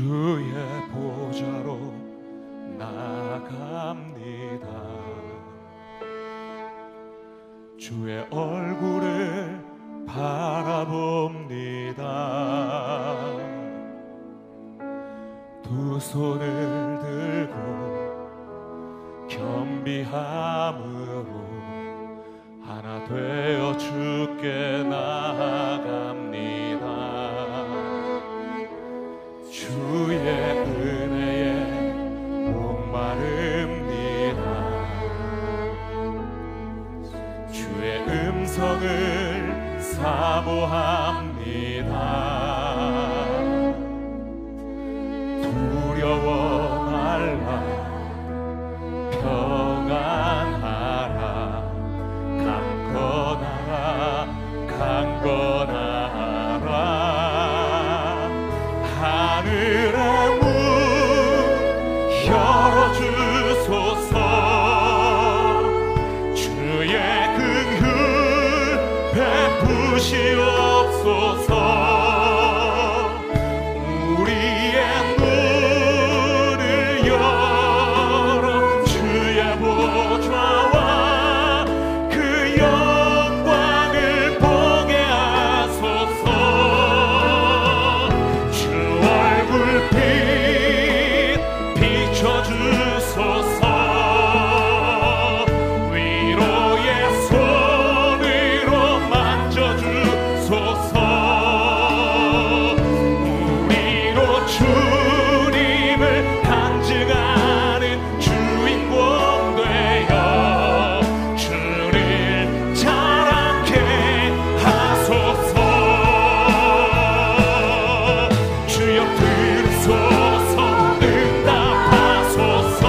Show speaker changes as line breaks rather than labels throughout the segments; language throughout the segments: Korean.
주의 보좌로 나아갑니다. 주의 얼굴을 바라봅니다. 두 손을 들고 겸비함으로 하나 되어 주께 나아갑니다. 주의 은혜에 목마릅니다. 주의 음성을 사모합니다. 두려워 말라 평안하라 강건하라 하늘의 문 열어주소서. 주의 긍휼 베푸시옵소서. 우리의 눈을 열어 주의 보좌와 그 영광을 보게 하소서. 주 얼굴빛 비춰주소서. 위로의 손으로 만져주소서. 우리로 주님을 간증하는 주인공 되어 주를 자랑케 하소서. 주여 들으소서. 응답하소서.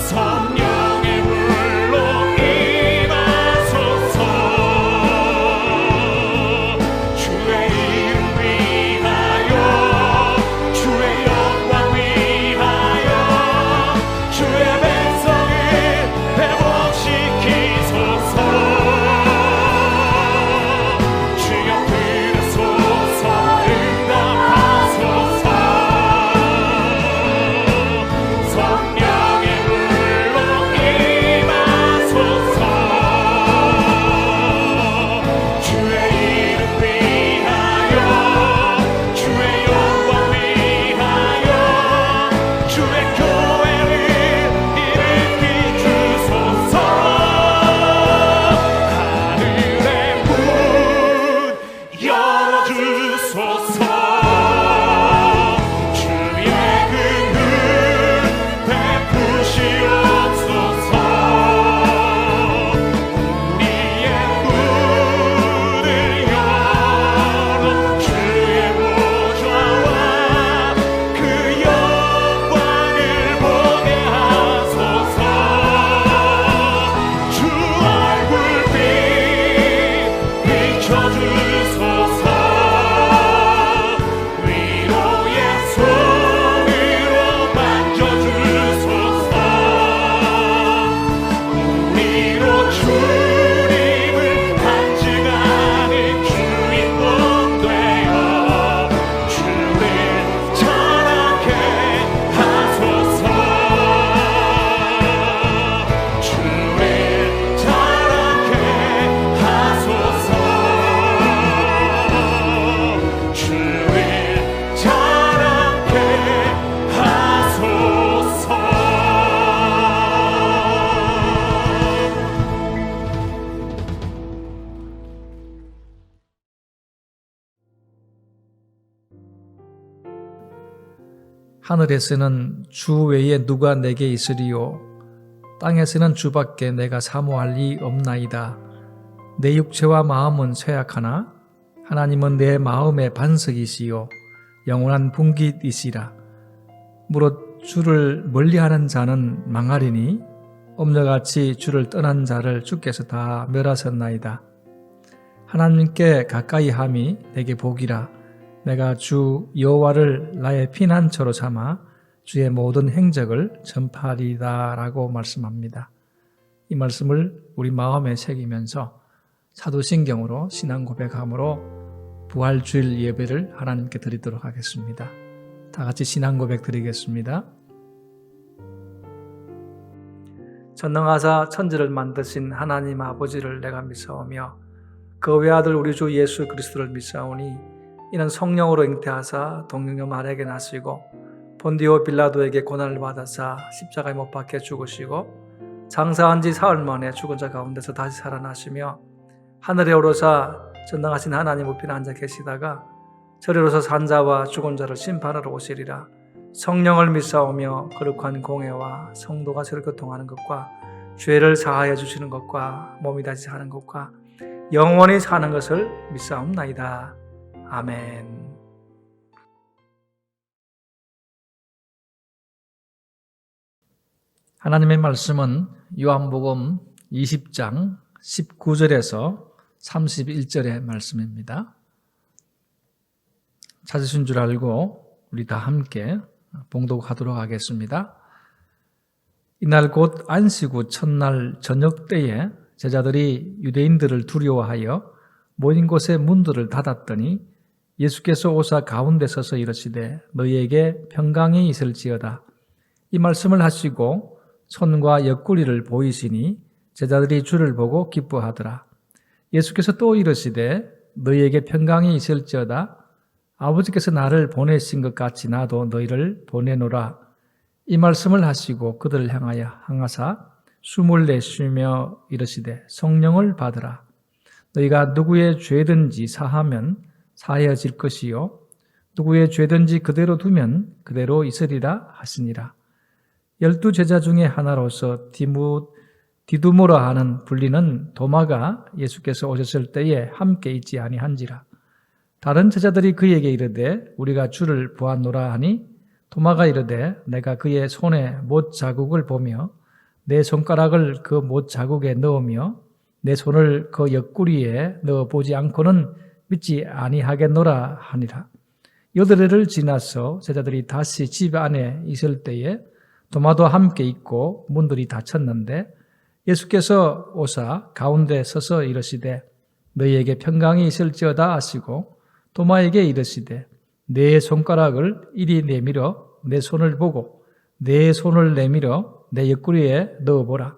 성령의 불로 임하소서. 주의 이름 위하여 주의 영광 위하여 주의 백성을 회복시키소서. 주여 들으소서. 응답하소서. 성령의 불로 임하소서. 주의 이름 위하여 주의 영광 위하여 주의 교회를 일으키 주소서. 하늘의 문 열어주소서. 주의 긍휼 베푸시옵소서. 우리의 문을 열어 주의 보좌와 그 영광을 보게 하소서. 주 얼굴빛 비춰주소서. 위로의 손으로 만져주소서. 우리로 주님을 간증하는 주인공 되어 주를 자랑케 하소서. 주를 자랑케 하소서. 주를 자랑케 하소서.
하늘에서는 주 외에 누가 내게 있으리요. 땅에서는 주밖에 내가 사모할 리 없나이다. 내 육체와 마음은 쇠약하나 하나님은 내 마음의 반석이시요 영원한 분깃이시라. 무릇 주를 멀리하는 자는 망하리니 엄녀같이 주를 떠난 자를 주께서 다 멸하셨나이다. 하나님께 가까이 함이 내게 복이라. 내가 주 여호와를 나의 피난처로 삼아 주의 모든 행적을 전파하리다 라고 말씀합니다. 이 말씀을 우리 마음에 새기면서 사도신경으로 신앙 고백함으로 부활주일 예배를 하나님께 드리도록 하겠습니다. 다 같이 신앙 고백 드리겠습니다. 전능하사 천지를 만드신 하나님 아버지를 내가 믿사오며 그 외아들 우리 주 예수 그리스도를 믿사오니 이는 성령으로 잉태하사 동정녀 마리아에게 나시고 본디오 빌라도에게 고난을 받아사 십자가에 못 박혀 죽으시고 장사한 지 사흘 만에 죽은 자 가운데서 다시 살아나시며 하늘에 오르사 전능하신 하나님 우편에 앉아 계시다가 저리로서 산 자와 죽은 자를 심판하러 오시리라. 성령을 믿사오며 거룩한 공회와 성도가 서로 교통하는 것과 죄를 사하여 주시는 것과 몸이 다시 사는 것과 영원히 사는 것을 믿사옵나이다. 아멘. 하나님의 말씀은 요한복음 20장 19절에서 31절의 말씀입니다. 찾으신 줄 알고 우리 다 함께 봉독하도록 하겠습니다. 이날 곧 안식 후 첫날 저녁 때에 제자들이 유대인들을 두려워하여 모인 곳의 문들을 닫았더니 예수께서 오사 가운데 서서 이르시되 너희에게 평강이 있을지어다. 이 말씀을 하시고 손과 옆구리를 보이시니 제자들이 주를 보고 기뻐하더라. 예수께서 또 이르시되 너희에게 평강이 있을지어다. 아버지께서 나를 보내신 것 같이 나도 너희를 보내노라. 이 말씀을 하시고 그들을 향하여 항하사 숨을 내쉬며 이르시되 성령을 받으라. 너희가 누구의 죄든지 사하면 사하여질 것이요 누구의 죄든지 그대로 두면 그대로 있으리라 하시니라. 12 제자 중에 하나로서 디두모라 하는 불리는 도마가 예수께서 오셨을 때에 함께 있지 아니한지라. 다른 제자들이 그에게 이르되 우리가 주를 보았노라 하니 도마가 이르되 내가 그의 손에 못 자국을 보며 내 손가락을 그 못 자국에 넣으며 내 손을 그 옆구리에 넣어 보지 않고는 믿지 아니하겠노라 하니라. 여드레를 지나서 제자들이 다시 집 안에 있을 때에 도마도 함께 있고 문들이 닫혔는데 예수께서 오사 가운데 서서 이르시되 너희에게 평강이 있을지어다 하시고 도마에게 이르시되 내 손가락을 이리 내밀어 내 손을 보고 내 손을 내밀어 내 옆구리에 넣어보라.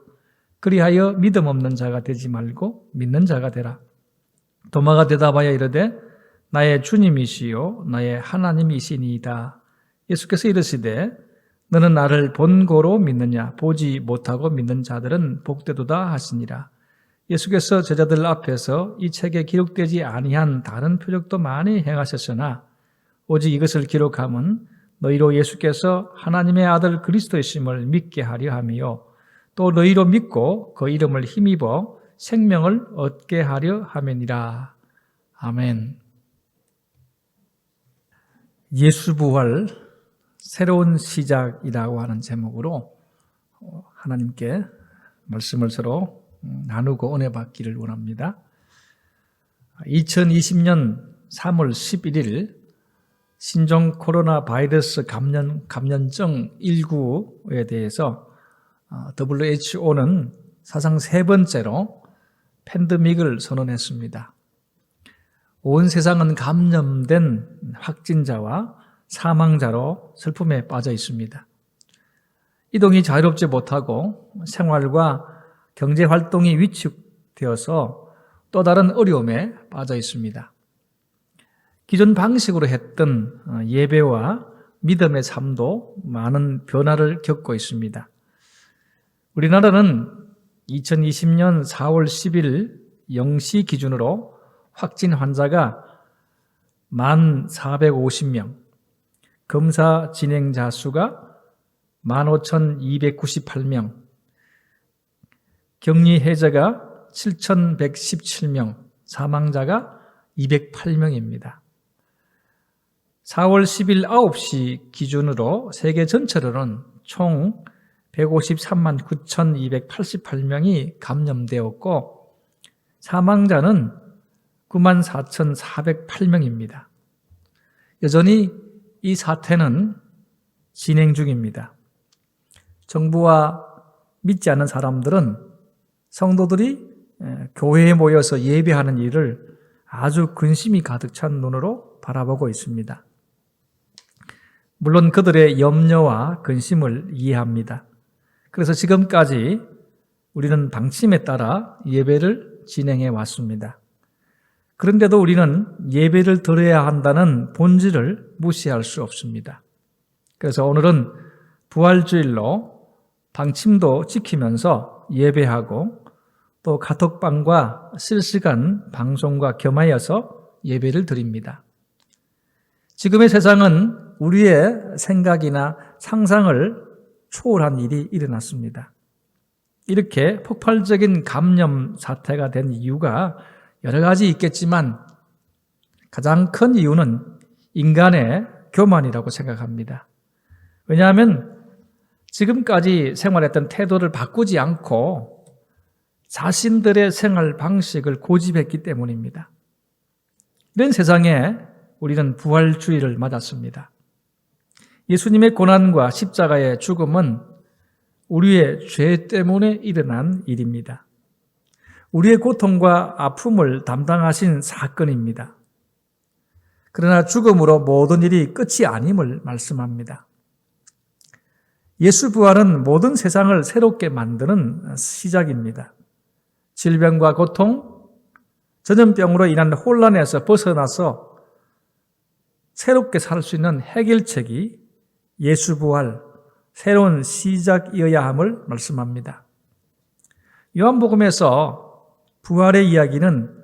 그리하여 믿음 없는 자가 되지 말고 믿는 자가 되라. 도마가 대답하여 이르되 나의 주님이시요 나의 하나님이시니이다. 예수께서 이르시되 너는 나를 본고로 믿느냐 보지 못하고 믿는 자들은 복되도다 하시니라. 예수께서 제자들 앞에서 이 책에 기록되지 아니한 다른 표적도 많이 행하셨으나 오직 이것을 기록함은 너희로 예수께서 하나님의 아들 그리스도이심을 믿게 하려 함이요 또 너희로 믿고 그 이름을 힘입어 생명을 얻게 하려 함이니라. 아멘. 예수 부활 새로운 시작이라고 하는 제목으로 하나님께 말씀을 서로 나누고 은혜 받기를 원합니다. 2020년 3월 11일 신종 코로나 바이러스 감염증 19에 대해서 WHO는 사상 세 번째로 팬데믹을 선언했습니다. 온 세상은 감염된 확진자와 사망자로 슬픔에 빠져 있습니다. 이동이 자유롭지 못하고 생활과 경제 활동이 위축되어서 또 다른 어려움에 빠져 있습니다. 기존 방식으로 했던 예배와 믿음의 삶도 많은 변화를 겪고 있습니다. 우리나라는 2020년 4월 10일 0시 기준으로 확진 환자가 1,450명, 검사 진행자 수가 15,298명, 격리 해제가 7,117명, 사망자가 208명입니다. 4월 10일 9시 기준으로 세계 전체로는 총 153만 9,288명이 감염되었고 사망자는 9만 4,408명입니다. 여전히 이 사태는 진행 중입니다. 정부와 믿지 않는 사람들은 성도들이 교회에 모여서 예배하는 일을 아주 근심이 가득 찬 눈으로 바라보고 있습니다. 물론 그들의 염려와 근심을 이해합니다. 그래서 지금까지 우리는 방침에 따라 예배를 진행해 왔습니다. 그런데도 우리는 예배를 드려야 한다는 본질을 무시할 수 없습니다. 그래서 오늘은 부활주일로 방침도 지키면서 예배하고 또 카톡방과 실시간 방송과 겸하여서 예배를 드립니다. 지금의 세상은 우리의 생각이나 상상을 초월한 일이 일어났습니다. 이렇게 폭발적인 감염 사태가 된 이유가 여러 가지 있겠지만 가장 큰 이유는 인간의 교만이라고 생각합니다. 왜냐하면 지금까지 생활했던 태도를 바꾸지 않고 자신들의 생활 방식을 고집했기 때문입니다. 이런 세상에 우리는 부활주의를 맞았습니다. 예수님의 고난과 십자가의 죽음은 우리의 죄 때문에 일어난 일입니다. 우리의 고통과 아픔을 담당하신 사건입니다. 그러나 죽음으로 모든 일이 끝이 아님을 말씀합니다. 예수 부활은 모든 세상을 새롭게 만드는 시작입니다. 질병과 고통, 전염병으로 인한 혼란에서 벗어나서 새롭게 살 수 있는 해결책이 예수 부활, 새로운 시작이어야 함을 말씀합니다. 요한복음에서 부활의 이야기는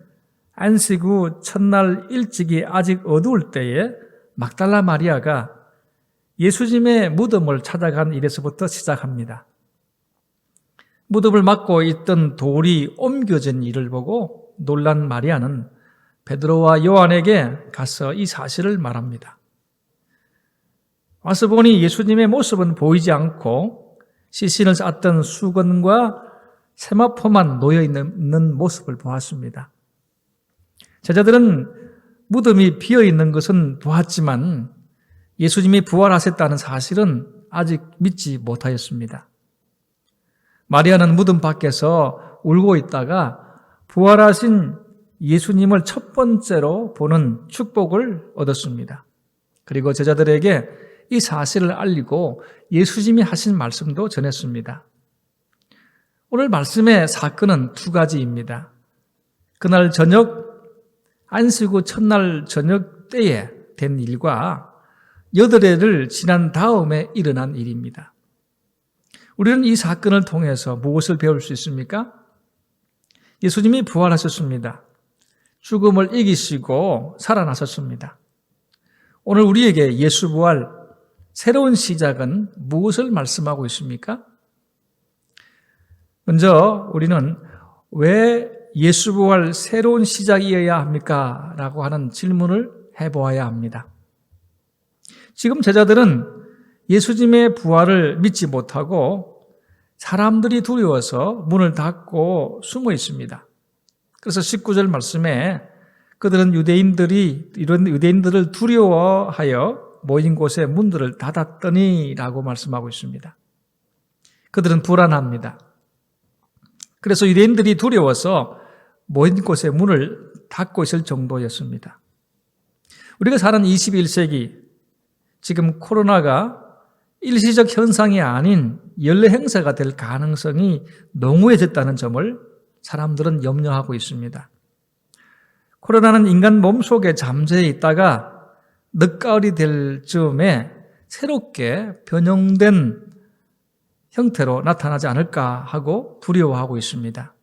안식 후 첫날 일찍이 아직 어두울 때에 막달라 마리아가 예수님의 무덤을 찾아간 일에서부터 시작합니다. 무덤을 막고 있던 돌이 옮겨진 일을 보고 놀란 마리아는 베드로와 요한에게 가서 이 사실을 말합니다. 와서 보니 예수님의 모습은 보이지 않고 시신을 쌌던 수건과 세마포만 놓여있는 모습을 보았습니다. 제자들은 무덤이 비어있는 것은 보았지만 예수님이 부활하셨다는 사실은 아직 믿지 못하였습니다. 마리아는 무덤 밖에서 울고 있다가 부활하신 예수님을 첫 번째로 보는 축복을 얻었습니다. 그리고 제자들에게 이 사실을 알리고 예수님이 하신 말씀도 전했습니다. 오늘 말씀의 사건은 두 가지입니다. 그날 저녁, 안식 후 첫날 저녁 때에 된 일과 8일을 지난 다음에 일어난 일입니다. 우리는 이 사건을 통해서 무엇을 배울 수 있습니까? 예수님이 부활하셨습니다. 죽음을 이기시고 살아나셨습니다. 오늘 우리에게 예수 부활, 새로운 시작은 무엇을 말씀하고 있습니까? 먼저 우리는 왜 예수 부활 새로운 시작이어야 합니까? 라고 하는 질문을 해보아야 합니다. 지금 제자들은 예수님의 부활을 믿지 못하고 사람들이 두려워서 문을 닫고 숨어 있습니다. 그래서 19절 말씀에 그들은 유대인들을 두려워하여 모인 곳에 문들을 닫았더니 라고 말씀하고 있습니다. 그들은 불안합니다. 그래서 유대인들이 두려워서 모인 곳에 문을 닫고 있을 정도였습니다. 우리가 사는 21세기, 지금 코로나가 일시적 현상이 아닌 연례 행사가 될 가능성이 농후해졌다는 점을 사람들은 염려하고 있습니다. 코로나는 인간 몸속에 잠재해 있다가 늦가을이 될 즈음에 새롭게 변형된 형태로 나타나지 않을까 하고 두려워하고 있습니다.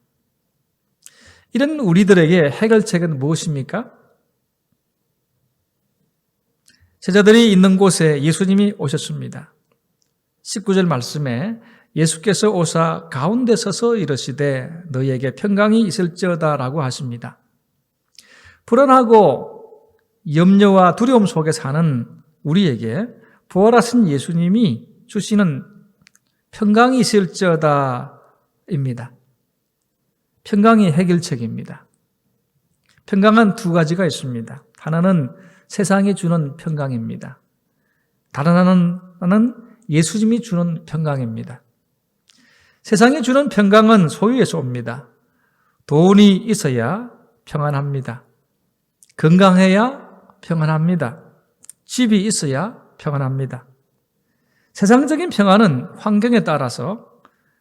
이런 우리들에게 해결책은 무엇입니까? 제자들이 있는 곳에 예수님이 오셨습니다. 19절 말씀에 예수께서 오사 가운데 서서 이르시되 너희에게 평강이 있을지어다 라고 하십니다. 불안하고 염려와 두려움 속에 사는 우리에게 부활하신 예수님이 주시는 평강이 있을지어다입니다. 평강이 해결책입니다. 평강은 두 가지가 있습니다. 하나는 세상이 주는 평강입니다. 다른 하나는 예수님이 주는 평강입니다. 세상이 주는 평강은 소유에서 옵니다. 돈이 있어야 평안합니다. 건강해야 평안합니다. 집이 있어야 평안합니다. 세상적인 평안은 환경에 따라서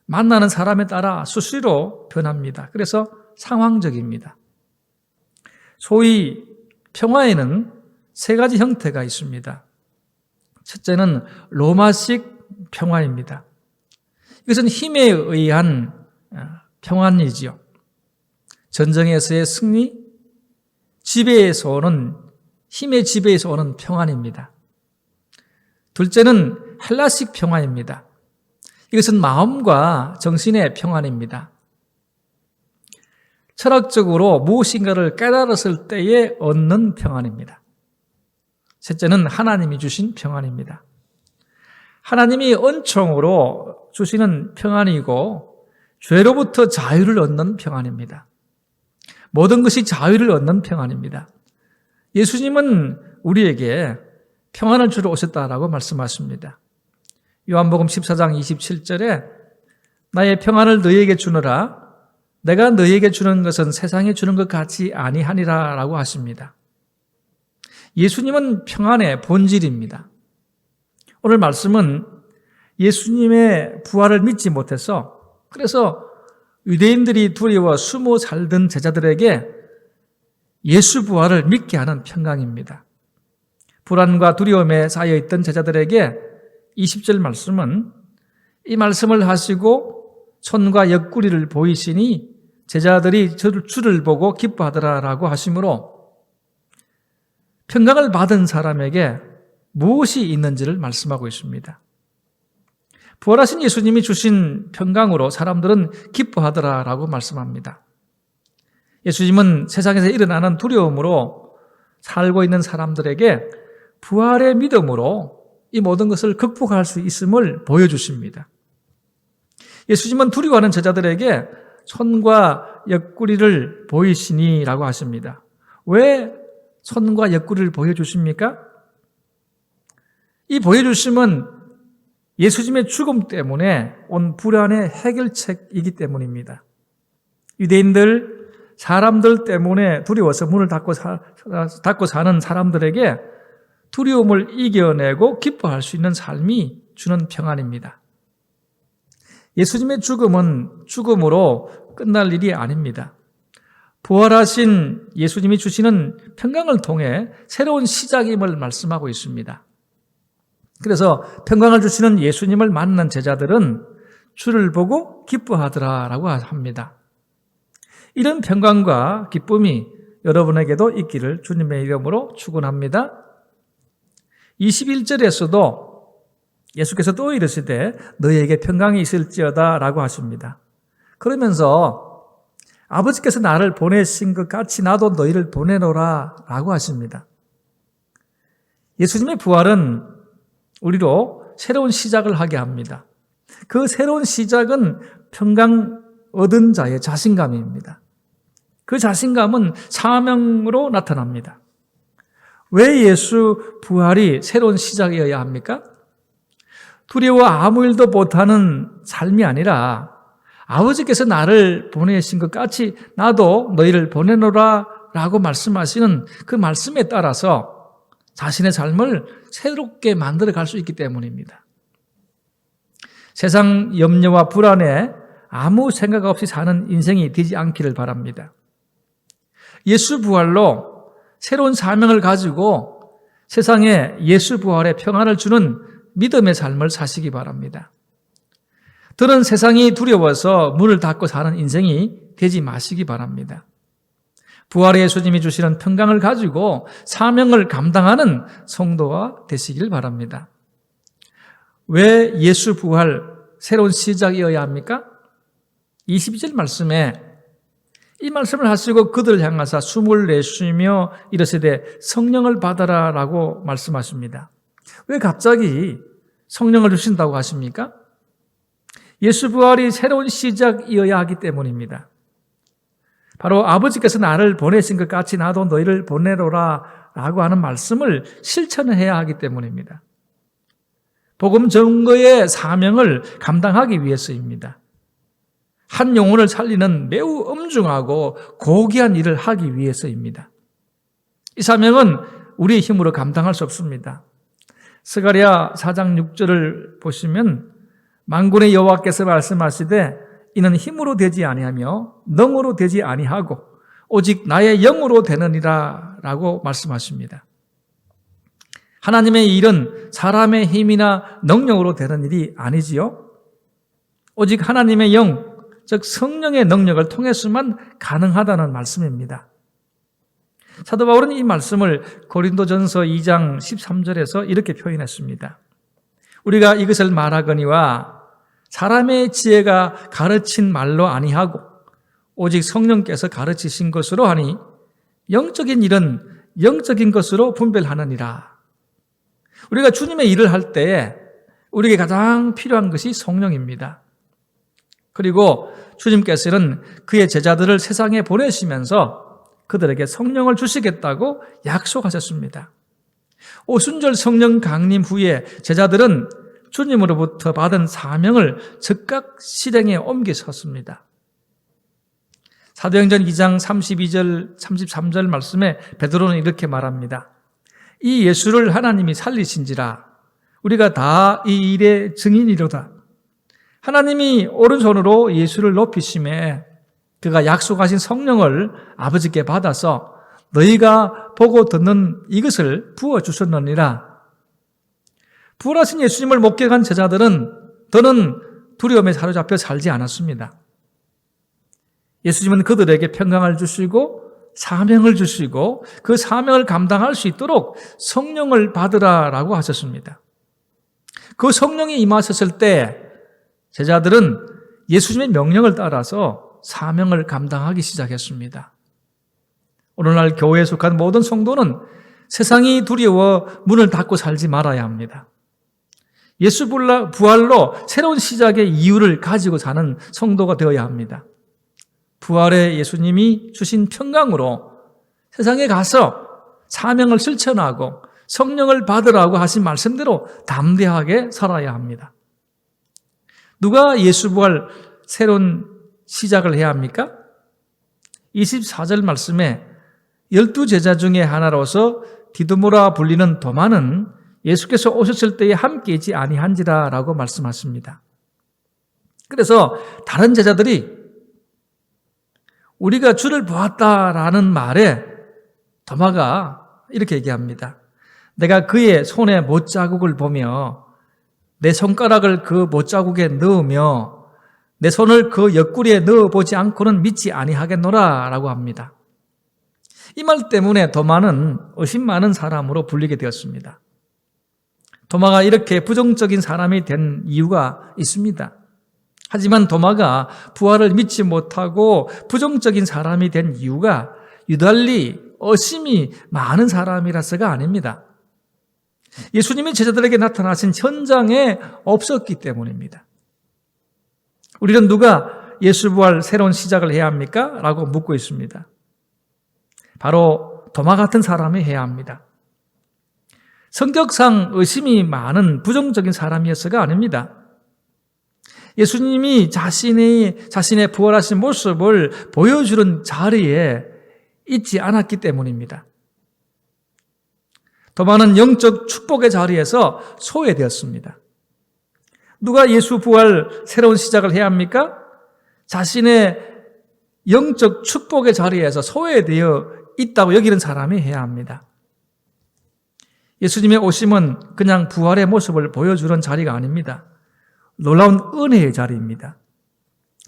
만나는 사람에 따라 수시로 변합니다. 그래서 상황적입니다. 소위 평화에는 세 가지 형태가 있습니다. 첫째는 로마식 평화입니다. 이것은 힘에 의한 평안이지요. 전쟁에서의 승리, 지배에서 오는, 힘의 지배에서 오는 평안입니다. 둘째는 헬라식 평화입니다. 이것은 마음과 정신의 평안입니다. 철학적으로 무엇인가를 깨달았을 때에 얻는 평안입니다. 셋째는 하나님이 주신 평안입니다. 하나님이 은총으로 주시는 평안이고 죄로부터 자유를 얻는 평안입니다. 모든 것이 자유를 얻는 평안입니다. 예수님은 우리에게 평안을 주러 오셨다라고 말씀하십니다. 요한복음 14장 27절에 나의 평안을 너희에게 주노라 내가 너희에게 주는 것은 세상에 주는 것 같이 아니하니라 라고 하십니다. 예수님은 평안의 본질입니다. 오늘 말씀은 예수님의 부활을 믿지 못해서 그래서 유대인들이 두려워 숨어 살던 제자들에게 예수 부활을 믿게 하는 평강입니다. 불안과 두려움에 쌓여있던 제자들에게 20절 말씀은 이 말씀을 하시고 손과 옆구리를 보이시니 제자들이 주를 보고 기뻐하더라라고 하시므로 평강을 받은 사람에게 무엇이 있는지를 말씀하고 있습니다. 부활하신 예수님이 주신 평강으로 사람들은 기뻐하더라라고 말씀합니다. 예수님은 세상에서 일어나는 두려움으로 살고 있는 사람들에게 부활의 믿음으로 이 모든 것을 극복할 수 있음을 보여주십니다. 예수님은 두려워하는 제자들에게 손과 옆구리를 보이시니라고 하십니다. 왜 손과 옆구리를 보여주십니까? 이 보여주심은 예수님의 죽음 때문에 온 불안의 해결책이기 때문입니다. 유대인들, 사람들 때문에 두려워서 문을 닫고 사는 사람들에게 두려움을 이겨내고 기뻐할 수 있는 삶이 주는 평안입니다. 예수님의 죽음은 죽음으로 끝날 일이 아닙니다. 부활하신 예수님이 주시는 평강을 통해 새로운 시작임을 말씀하고 있습니다. 그래서 평강을 주시는 예수님을 만난 제자들은 주를 보고 기뻐하더라라고 합니다. 이런 평강과 기쁨이 여러분에게도 있기를 주님의 이름으로 축원합니다. 21절에서도 예수께서 또 이르시되 너희에게 평강이 있을지어다 라고 하십니다. 그러면서 아버지께서 나를 보내신 것 같이 나도 너희를 보내노라 라고 하십니다. 예수님의 부활은 우리로 새로운 시작을 하게 합니다. 그 새로운 시작은 평강 얻은 자의 자신감입니다. 그 자신감은 사명으로 나타납니다. 왜 예수 부활이 새로운 시작이어야 합니까? 두려워 아무 일도 못하는 삶이 아니라 아버지께서 나를 보내신 것 같이 나도 너희를 보내노라 라고 말씀하시는 그 말씀에 따라서 자신의 삶을 새롭게 만들어 갈 수 있기 때문입니다. 세상 염려와 불안에 아무 생각 없이 사는 인생이 되지 않기를 바랍니다. 예수 부활로 새로운 사명을 가지고 세상에 예수 부활의 평안을 주는 믿음의 삶을 사시기 바랍니다. 들은 세상이 두려워서 문을 닫고 사는 인생이 되지 마시기 바랍니다. 부활의 예수님이 주시는 평강을 가지고 사명을 감당하는 성도가 되시길 바랍니다. 왜 예수 부활 새로운 시작이어야 합니까? 22절 말씀에 이 말씀을 하시고 그들을 향하사 숨을 내쉬며 이르시되 성령을 받아라 라고 말씀하십니다. 왜 갑자기 성령을 주신다고 하십니까? 예수 부활이 새로운 시작이어야 하기 때문입니다. 바로 아버지께서 나를 보내신 것 같이 나도 너희를 보내노라 라고 하는 말씀을 실천해야 하기 때문입니다. 복음 전거의 사명을 감당하기 위해서입니다. 한 영혼을 살리는 매우 엄중하고 고귀한 일을 하기 위해서입니다. 이 사명은 우리의 힘으로 감당할 수 없습니다. 스가랴 4장 6절을 보시면 만군의 여호와께서 말씀하시되 이는 힘으로 되지 아니하며 능으로 되지 아니하고 오직 나의 영으로 되느니라 라고 말씀하십니다. 하나님의 일은 사람의 힘이나 능력으로 되는 일이 아니지요. 오직 하나님의 영, 즉 성령의 능력을 통해서만 가능하다는 말씀입니다. 사도 바울은 이 말씀을 고린도전서 2장 13절에서 이렇게 표현했습니다. 우리가 이것을 말하거니와 사람의 지혜가 가르친 말로 아니하고 오직 성령께서 가르치신 것으로 하니 영적인 일은 영적인 것으로 분별하느니라. 우리가 주님의 일을 할 때에 우리에게 가장 필요한 것이 성령입니다. 그리고 주님께서는 그의 제자들을 세상에 보내시면서 그들에게 성령을 주시겠다고 약속하셨습니다. 오순절 성령 강림 후에 제자들은 주님으로부터 받은 사명을 즉각 실행에 옮기셨습니다. 사도행전 2장 32절, 33절 말씀에 베드로는 이렇게 말합니다. 이 예수를 하나님이 살리신지라 우리가 다 이 일의 증인이로다. 하나님이 오른손으로 예수를 높이심에 그가 약속하신 성령을 아버지께 받아서 너희가 보고 듣는 이것을 부어주셨느니라. 부활하신 예수님을 목격한 제자들은 더는 두려움에 사로잡혀 살지 않았습니다. 예수님은 그들에게 평강을 주시고 사명을 주시고 그 사명을 감당할 수 있도록 성령을 받으라라고 하셨습니다. 그 성령이 임하셨을 때 제자들은 예수님의 명령을 따라서 사명을 감당하기 시작했습니다. 오늘날 교회에 속한 모든 성도는 세상이 두려워 문을 닫고 살지 말아야 합니다. 예수 부활로 새로운 시작의 이유를 가지고 사는 성도가 되어야 합니다. 부활의 예수님이 주신 평강으로 세상에 가서 사명을 실천하고 성령을 받으라고 하신 말씀대로 담대하게 살아야 합니다. 누가 예수 부활 새로운 시작을 해야 합니까? 24절 말씀에 12제자 중에 하나로서 디두모라 불리는 도마는 예수께서 오셨을 때에 함께 있지 아니한지라 라고 말씀하십니다. 그래서 다른 제자들이 우리가 주를 보았다라는 말에 도마가 이렇게 얘기합니다. 내가 그의 손에 못자국을 보며 내 손가락을 그 못자국에 넣으며 내 손을 그 옆구리에 넣어보지 않고는 믿지 아니하겠노라 라고 합니다. 이 말 때문에 도마는 의심 많은 사람으로 불리게 되었습니다. 도마가 이렇게 부정적인 사람이 된 이유가 있습니다. 하지만 도마가 부활을 믿지 못하고 부정적인 사람이 된 이유가 유달리 의심이 많은 사람이라서가 아닙니다. 예수님이 제자들에게 나타나신 현장에 없었기 때문입니다. 우리는 누가 예수 부활 새로운 시작을 해야 합니까? 라고 묻고 있습니다. 바로 도마 같은 사람이 해야 합니다. 성격상 의심이 많은 부정적인 사람이었어가 아닙니다. 예수님이 자신의 부활하신 모습을 보여주는 자리에 있지 않았기 때문입니다. 도마는 영적 축복의 자리에서 소외되었습니다. 누가 예수 부활 새로운 시작을 해야 합니까? 자신의 영적 축복의 자리에서 소외되어 있다고 여기는 사람이 해야 합니다. 예수님의 오심은 그냥 부활의 모습을 보여주는 자리가 아닙니다. 놀라운 은혜의 자리입니다.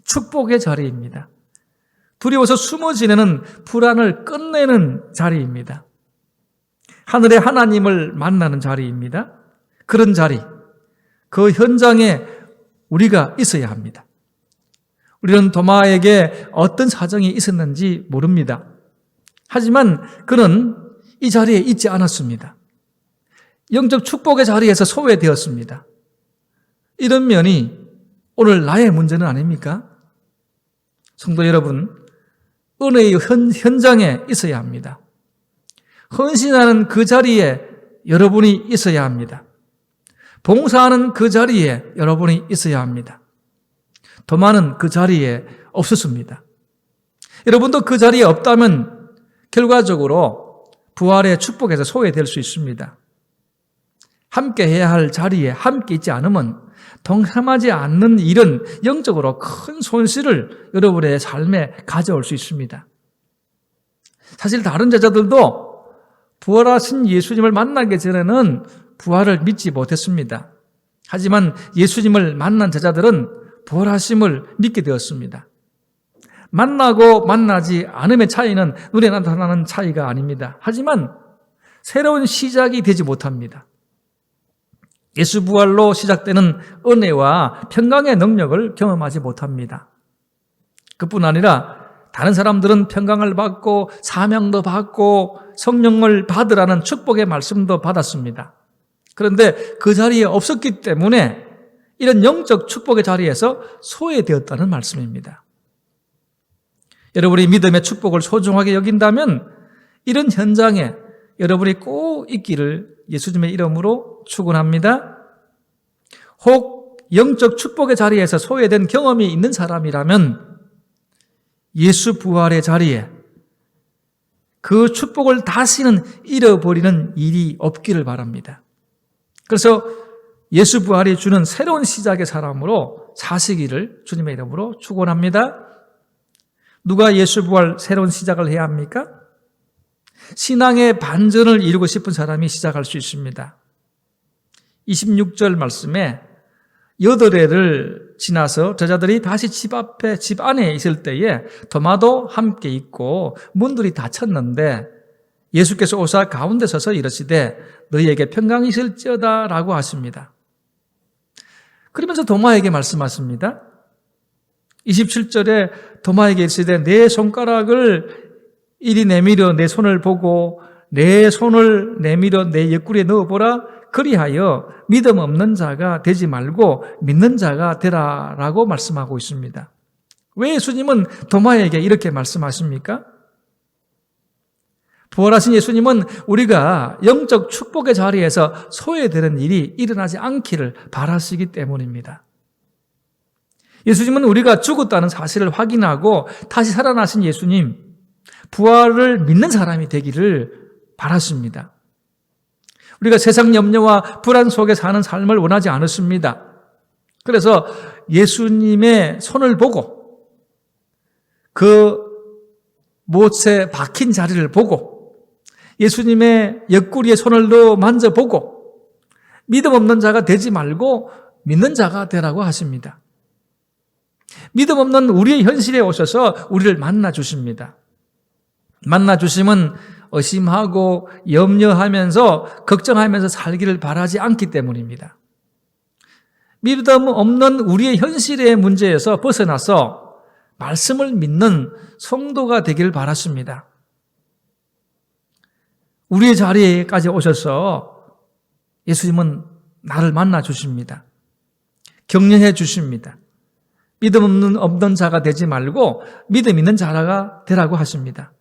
축복의 자리입니다. 두려워서 숨어 지내는 불안을 끝내는 자리입니다. 하늘의 하나님을 만나는 자리입니다. 그런 자리, 그 현장에 우리가 있어야 합니다. 우리는 도마에게 어떤 사정이 있었는지 모릅니다. 하지만 그는 이 자리에 있지 않았습니다. 영적 축복의 자리에서 소외되었습니다. 이런 면이 오늘 나의 문제는 아닙니까? 성도 여러분, 은혜의 현장에 있어야 합니다. 헌신하는 그 자리에 여러분이 있어야 합니다. 봉사하는 그 자리에 여러분이 있어야 합니다. 도마는 그 자리에 없었습니다. 여러분도 그 자리에 없다면 결과적으로 부활의 축복에서 소외될 수 있습니다. 함께 해야 할 자리에 함께 있지 않으면 동참하지 않는 일은 영적으로 큰 손실을 여러분의 삶에 가져올 수 있습니다. 사실 다른 제자들도 부활하신 예수님을 만나기 전에는 부활을 믿지 못했습니다. 하지만 예수님을 만난 제자들은 부활하심을 믿게 되었습니다. 만나고 만나지 않음의 차이는 눈에 나타나는 차이가 아닙니다. 하지만 새로운 시작이 되지 못합니다. 예수 부활로 시작되는 은혜와 평강의 능력을 경험하지 못합니다. 그뿐 아니라 다른 사람들은 평강을 받고 사명도 받고 성령을 받으라는 축복의 말씀도 받았습니다. 그런데 그 자리에 없었기 때문에 이런 영적 축복의 자리에서 소외되었다는 말씀입니다. 여러분이 믿음의 축복을 소중하게 여긴다면 이런 현장에 여러분이 꼭 있기를 예수님의 이름으로 축원합니다. 혹 영적 축복의 자리에서 소외된 경험이 있는 사람이라면 예수 부활의 자리에 그 축복을 다시는 잃어버리는 일이 없기를 바랍니다. 그래서 예수 부활이 주는 새로운 시작의 사람으로 사시기를 주님의 이름으로 축원합니다. 누가 예수 부활 새로운 시작을 해야 합니까? 신앙의 반전을 이루고 싶은 사람이 시작할 수 있습니다. 26절 말씀에 8해를 지나서 제자들이 다시 집 안에 있을 때에 도마도 함께 있고 문들이 닫혔는데 예수께서 오사 가운데 서서 이르시되 너희에게 평강이 있을지어다 라고 하십니다. 그러면서 도마에게 말씀하십니다. 27절에 도마에게 이르시되 내 손가락을 이리 내밀어 내 손을 보고 내 손을 내밀어 내 옆구리에 넣어보라. 그리하여 믿음 없는 자가 되지 말고 믿는 자가 되라라고 말씀하고 있습니다. 왜 예수님은 도마에게 이렇게 말씀하십니까? 부활하신 예수님은 우리가 영적 축복의 자리에서 소외되는 일이 일어나지 않기를 바라시기 때문입니다. 예수님은 우리가 죽었다는 사실을 확인하고 다시 살아나신 예수님, 부활을 믿는 사람이 되기를 바라십니다. 우리가 세상 염려와 불안 속에 사는 삶을 원하지 않습니다. 그래서 예수님의 손을 보고 그 못에 박힌 자리를 보고 예수님의 옆구리에 손을 넣어 만져보고 믿음 없는 자가 되지 말고 믿는 자가 되라고 하십니다. 믿음 없는 우리의 현실에 오셔서 우리를 만나 주십니다. 만나 주심은 의심하고 염려하면서 걱정하면서 살기를 바라지 않기 때문입니다. 믿음 없는 우리의 현실의 문제에서 벗어나서 말씀을 믿는 성도가 되기를 바랐습니다. 우리의 자리에까지 오셔서 예수님은 나를 만나 주십니다. 격려해 주십니다. 믿음 없는 자가 되지 말고 믿음 있는 자가 되라고 하십니다.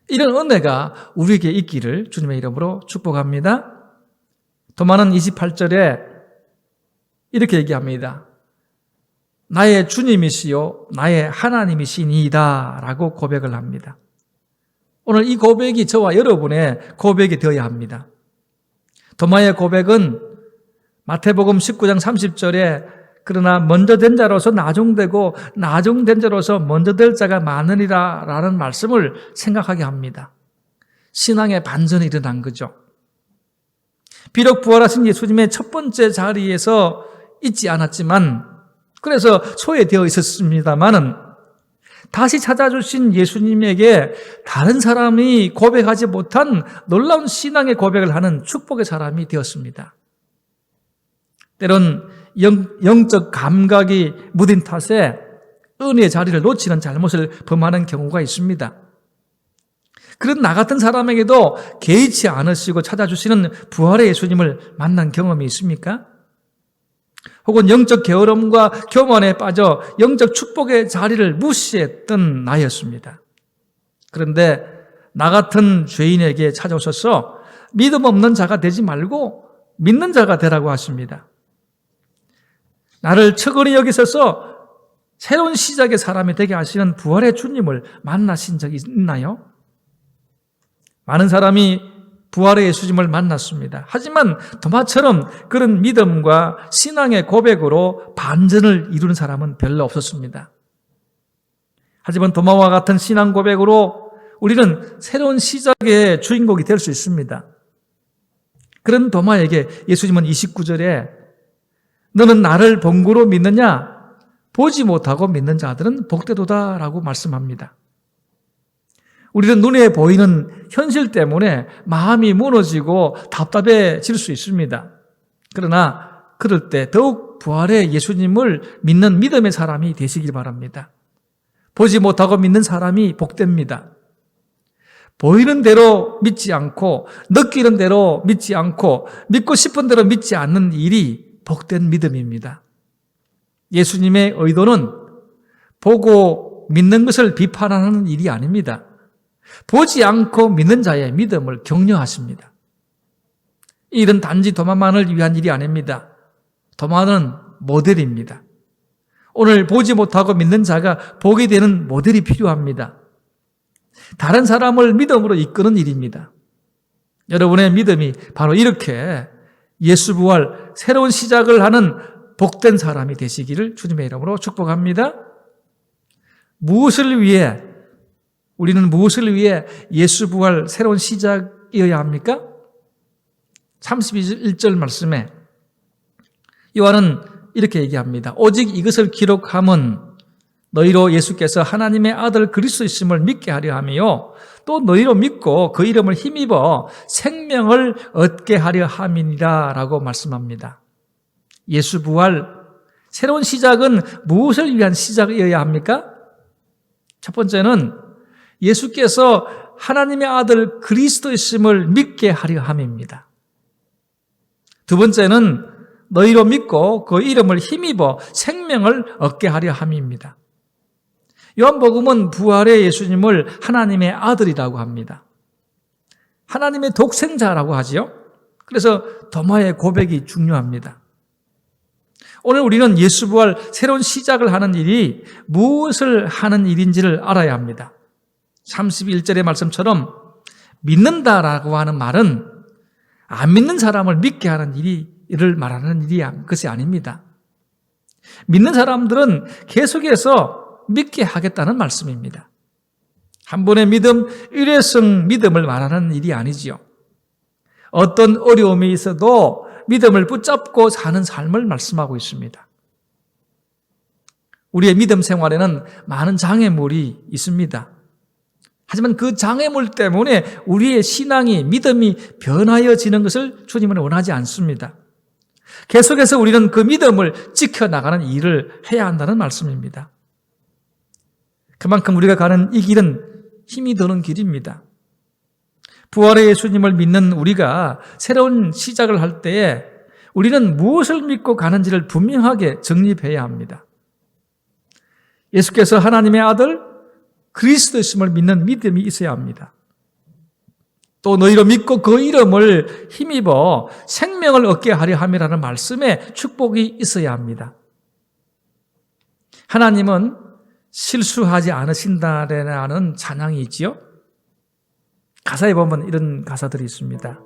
이런 은혜가 우리에게 있기를 주님의 이름으로 축복합니다. 도마는 28절에 이렇게 얘기합니다. 나의 주님이시요 나의 하나님이시니이다 라고 고백을 합니다. 오늘 이 고백이 저와 여러분의 고백이 되어야 합니다. 도마의 고백은 마태복음 19장 30절에 그러나 먼저 된 자로서 나중되고 나중된 자로서 먼저 될 자가 많으리라 라는 말씀을 생각하게 합니다. 신앙의 반전이 일어난 거죠. 비록 부활하신 예수님의 첫 번째 자리에서 있지 않았지만 그래서 소외되어 있었습니다마는 다시 찾아주신 예수님에게 다른 사람이 고백하지 못한 놀라운 신앙의 고백을 하는 축복의 사람이 되었습니다. 때론 영적 감각이 무딘 탓에 은혜의 자리를 놓치는 잘못을 범하는 경우가 있습니다. 그런 나 같은 사람에게도 개의치 않으시고 찾아주시는 부활의 예수님을 만난 경험이 있습니까? 혹은 영적 게으름과 교만에 빠져 영적 축복의 자리를 무시했던 나였습니다. 그런데 나 같은 죄인에게 찾아오셔서 믿음 없는 자가 되지 말고 믿는 자가 되라고 하십니다. 나를 측은히 여기셔서 새로운 시작의 사람이 되게 하시는 부활의 주님을 만나신 적이 있나요? 많은 사람이 부활의 예수님을 만났습니다. 하지만 도마처럼 그런 믿음과 신앙의 고백으로 반전을 이루는 사람은 별로 없었습니다. 하지만 도마와 같은 신앙 고백으로 우리는 새로운 시작의 주인공이 될 수 있습니다. 그런 도마에게 예수님은 29절에 너는 나를 본고로 믿느냐? 보지 못하고 믿는 자들은 복되도다 라고 말씀합니다. 우리는 눈에 보이는 현실 때문에 마음이 무너지고 답답해질 수 있습니다. 그러나 그럴 때 더욱 부활의 예수님을 믿는 믿음의 사람이 되시길 바랍니다. 보지 못하고 믿는 사람이 복됩니다. 보이는 대로 믿지 않고 느끼는 대로 믿지 않고 믿고 싶은 대로 믿지 않는 일이 복된 믿음입니다. 예수님의 의도는 보고 믿는 것을 비판하는 일이 아닙니다. 보지 않고 믿는 자의 믿음을 격려하십니다. 이 일은 단지 도마만을 위한 일이 아닙니다. 도마는 모델입니다. 오늘 보지 못하고 믿는 자가 보게 되는 모델이 필요합니다. 다른 사람을 믿음으로 이끄는 일입니다. 여러분의 믿음이 바로 이렇게 예수 부활 새로운 시작을 하는 복된 사람이 되시기를 주님의 이름으로 축복합니다. 우리는 무엇을 위해 예수 부활 새로운 시작이어야 합니까? 31절 말씀에 요한은 이렇게 얘기합니다. 오직 이것을 기록함은 너희로 예수께서 하나님의 아들 그리스도이심을 믿게 하려 함이요 또 너희로 믿고 그 이름을 힘입어 생명을 얻게 하려 함이니라 라고 말씀합니다. 예수 부활 새로운 시작은 무엇을 위한 시작이어야 합니까? 첫 번째는 예수께서 하나님의 아들 그리스도이심을 믿게 하려 함입니다. 두 번째는 너희로 믿고 그 이름을 힘입어 생명을 얻게 하려 함입니다. 요한복음은 부활의 예수님을 하나님의 아들이라고 합니다. 하나님의 독생자라고 하지요. 그래서 도마의 고백이 중요합니다. 오늘 우리는 예수 부활 새로운 시작을 하는 일이 무엇을 하는 일인지를 알아야 합니다. 31절의 말씀처럼 믿는다라고 하는 말은 안 믿는 사람을 믿게 하는 일을 말하는 것이 아닙니다. 믿는 사람들은 계속해서 믿게 하겠다는 말씀입니다. 한 번의 믿음, 일회성 믿음을 말하는 일이 아니지요. 어떤 어려움이 있어도 믿음을 붙잡고 사는 삶을 말씀하고 있습니다. 우리의 믿음 생활에는 많은 장애물이 있습니다. 하지만 그 장애물 때문에 우리의 신앙이, 믿음이 변하여지는 것을 주님은 원하지 않습니다. 계속해서 우리는 그 믿음을 지켜나가는 일을 해야 한다는 말씀입니다. 그만큼 우리가 가는 이 길은 힘이 드는 길입니다. 부활의 예수님을 믿는 우리가 새로운 시작을 할 때에 우리는 무엇을 믿고 가는지를 분명하게 정립해야 합니다. 예수께서 하나님의 아들 그리스도이심을 믿는 믿음이 있어야 합니다. 또 너희로 믿고 그 이름을 힘입어 생명을 얻게 하려 함이라는 말씀에 축복이 있어야 합니다. 하나님은 실수하지 않으신다라는 찬양이 있지요. 가사에 보면 이런 가사들이 있습니다.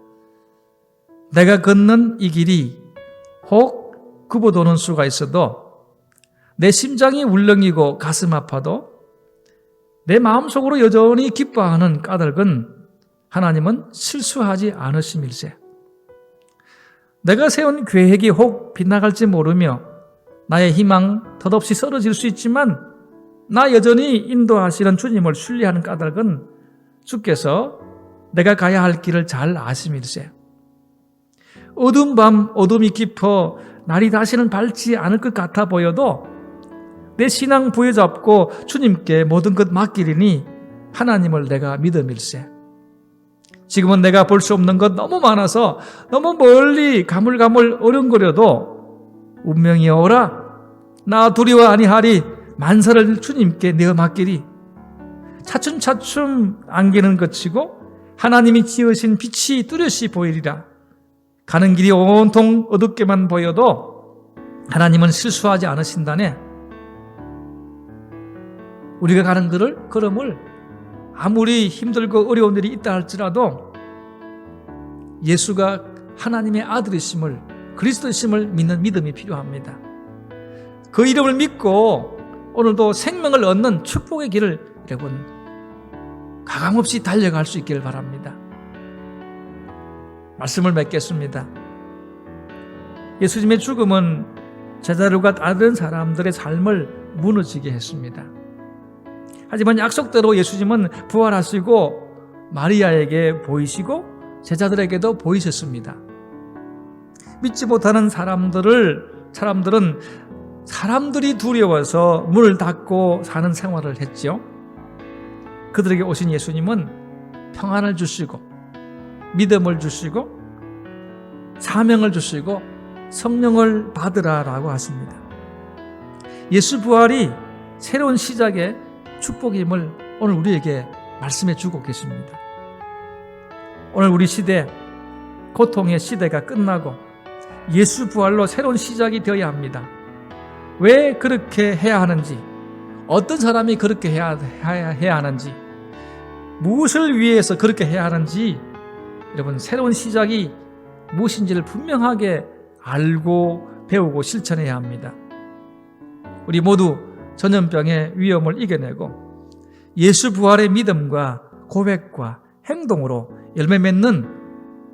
내가 걷는 이 길이 혹 굽어도는 수가 있어도 내 심장이 울렁이고 가슴 아파도 내 마음속으로 여전히 기뻐하는 까닭은 하나님은 실수하지 않으심일세. 내가 세운 계획이 혹 빗나갈지 모르며 나의 희망 덧없이 쓰러질 수 있지만 나 여전히 인도하시는 주님을 신뢰하는 까닭은 주께서 내가 가야 할 길을 잘 아심일세. 어두운 밤 어둠이 깊어 날이 다시는 밝지 않을 것 같아 보여도 내 신앙 부여잡고 주님께 모든 것 맡기리니 하나님을 내가 믿음일세. 지금은 내가 볼 수 없는 것 너무 많아서 너무 멀리 가물가물 어른거려도 운명이 오라 나 두려워 아니하리 만사를 주님께 내어 맡기리. 차츰차츰 안개는 그치고 하나님이 지으신 빛이 뚜렷이 보이리라. 가는 길이 온통 어둡게만 보여도 하나님은 실수하지 않으신다네. 우리가 가는 걸음을 아무리 힘들고 어려운 일이 있다 할지라도 예수가 하나님의 아들이심을, 그리스도이심을 믿는 믿음이 필요합니다. 그 이름을 믿고 오늘도 생명을 얻는 축복의 길을 여러분 가감없이 달려갈 수 있기를 바랍니다. 말씀을 맺겠습니다. 예수님의 죽음은 제자들과 다른 사람들의 삶을 무너지게 했습니다. 하지만 약속대로 예수님은 부활하시고 마리아에게 보이시고 제자들에게도 보이셨습니다. 믿지 못하는 사람들은 사람들이 두려워서 문을 닫고 사는 생활을 했죠. 그들에게 오신 예수님은 평안을 주시고 믿음을 주시고 사명을 주시고 성령을 받으라라고 하십니다. 예수 부활이 새로운 시작의 축복임을 오늘 우리에게 말씀해 주고 계십니다. 오늘 우리 시대, 고통의 시대가 끝나고 예수 부활로 새로운 시작이 되어야 합니다. 왜 그렇게 해야 하는지, 어떤 사람이 그렇게 해야 하는지, 무엇을 위해서 그렇게 해야 하는지, 여러분 새로운 시작이 무엇인지를 분명하게 알고 배우고 실천해야 합니다. 우리 모두 전염병의 위험을 이겨내고 예수 부활의 믿음과 고백과 행동으로 열매 맺는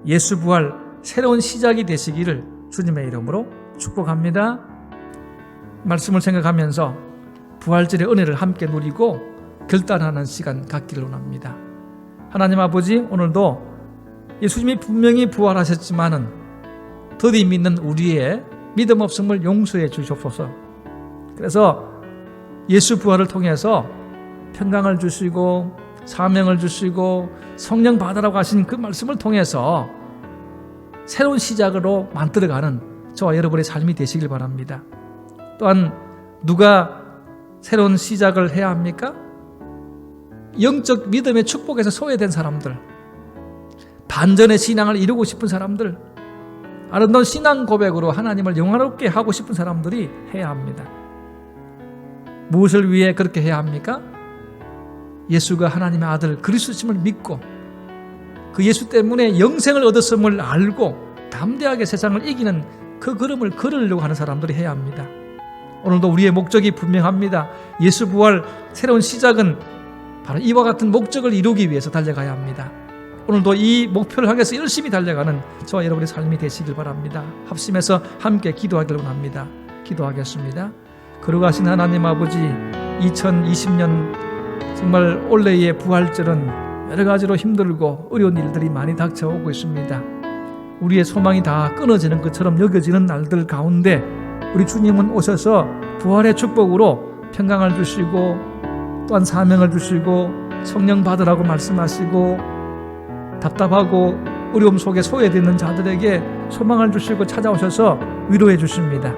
예수 부활 새로운 시작이 되시기를 주님의 이름으로 축복합니다. 말씀을 생각하면서 부활절의 은혜를 함께 누리고 결단하는 시간 갖기를 원합니다. 하나님 아버지, 오늘도 예수님이 분명히 부활하셨지만은 더디 믿는 우리의 믿음 없음을 용서해 주시옵소서. 그래서 예수 부활을 통해서 평강을 주시고 사명을 주시고 성령 받으라고 하신 그 말씀을 통해서 새로운 시작으로 만들어가는 저와 여러분의 삶이 되시길 바랍니다. 또한 누가 새로운 시작을 해야 합니까? 영적 믿음의 축복에서 소외된 사람들, 반전의 신앙을 이루고 싶은 사람들, 아름다운 신앙 고백으로 하나님을 영화롭게 하고 싶은 사람들이 해야 합니다. 무엇을 위해 그렇게 해야 합니까? 예수가 하나님의 아들 그리스도심을 믿고 그 예수 때문에 영생을 얻었음을 알고 담대하게 세상을 이기는 그 걸음을 걸으려고 하는 사람들이 해야 합니다. 오늘도 우리의 목적이 분명합니다. 예수 부활 새로운 시작은 바로 이와 같은 목적을 이루기 위해서 달려가야 합니다. 오늘도 이 목표를 향해서 열심히 달려가는 저와 여러분의 삶이 되시길 바랍니다. 합심해서 함께 기도하기를 원합니다. 기도하겠습니다. 거룩하신 하나님 아버지, 2020년 정말 올해의 부활절은 여러 가지로 힘들고 어려운 일들이 많이 닥쳐오고 있습니다. 우리의 소망이 다 끊어지는 것처럼 여겨지는 날들 가운데 우리 주님은 오셔서 부활의 축복으로 평강을 주시고 또한 사명을 주시고 성령 받으라고 말씀하시고 답답하고 어려움 속에 소외되는 자들에게 소망을 주시고 찾아오셔서 위로해 주십니다.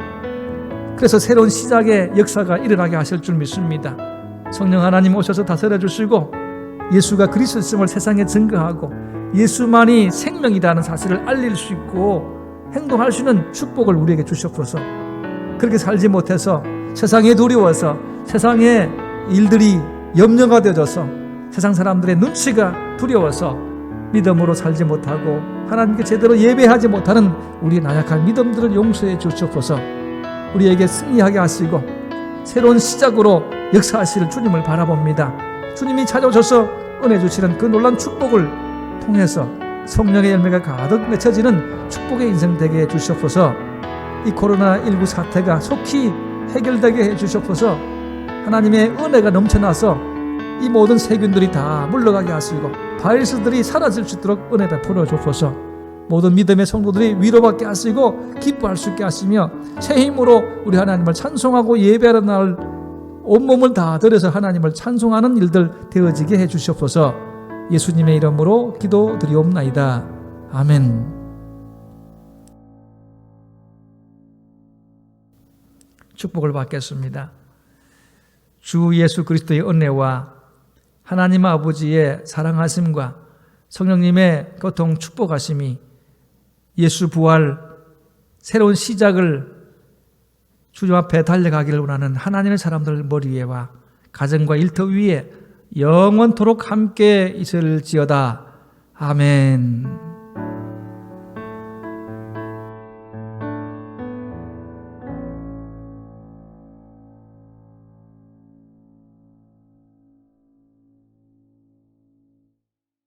그래서 새로운 시작의 역사가 일어나게 하실 줄 믿습니다. 성령 하나님 오셔서 다스려 주시고 예수가 그리스도임을 세상에 증거하고 예수만이 생명이라는 사실을 알릴 수 있고 행동할 수 있는 축복을 우리에게 주시옵소서. 그렇게 살지 못해서 세상에 두려워서 세상의 일들이 염려가 되어져서 세상 사람들의 눈치가 두려워서 믿음으로 살지 못하고 하나님께 제대로 예배하지 못하는 우리의 나약한 믿음들을 용서해 주시옵소서. 우리에게 승리하게 하시고 새로운 시작으로 역사하실 주님을 바라봅니다. 주님이 찾아오셔서 은혜 주시는 그 놀라운 축복을 통해서 성령의 열매가 가득 맺혀지는 축복의 인생 되게 해주시옵소서. 이 코로나19 사태가 속히 해결되게 해주시옵소서. 하나님의 은혜가 넘쳐나서 이 모든 세균들이 다 물러가게 하시고 바이러스들이 사라질 수 있도록 은혜 베풀어 주옵소서. 모든 믿음의 성도들이 위로받게 하시고 기뻐할 수 있게 하시며 새 힘으로 우리 하나님을 찬송하고 예배하는 날 온몸을 다 들여서 하나님을 찬송하는 일들 되어지게 해주시옵소서. 예수님의 이름으로 기도드리옵나이다. 아멘. 축복을 받겠습니다. 주 예수 그리스도의 은혜와 하나님 아버지의 사랑하심과 성령님의 교통 축복하심이 예수 부활 새로운 시작을 주님 앞에 달려가기를 원하는 하나님의 사람들 머리 위에와 가정과 일터 위에 영원토록 함께 있을지어다. 아멘.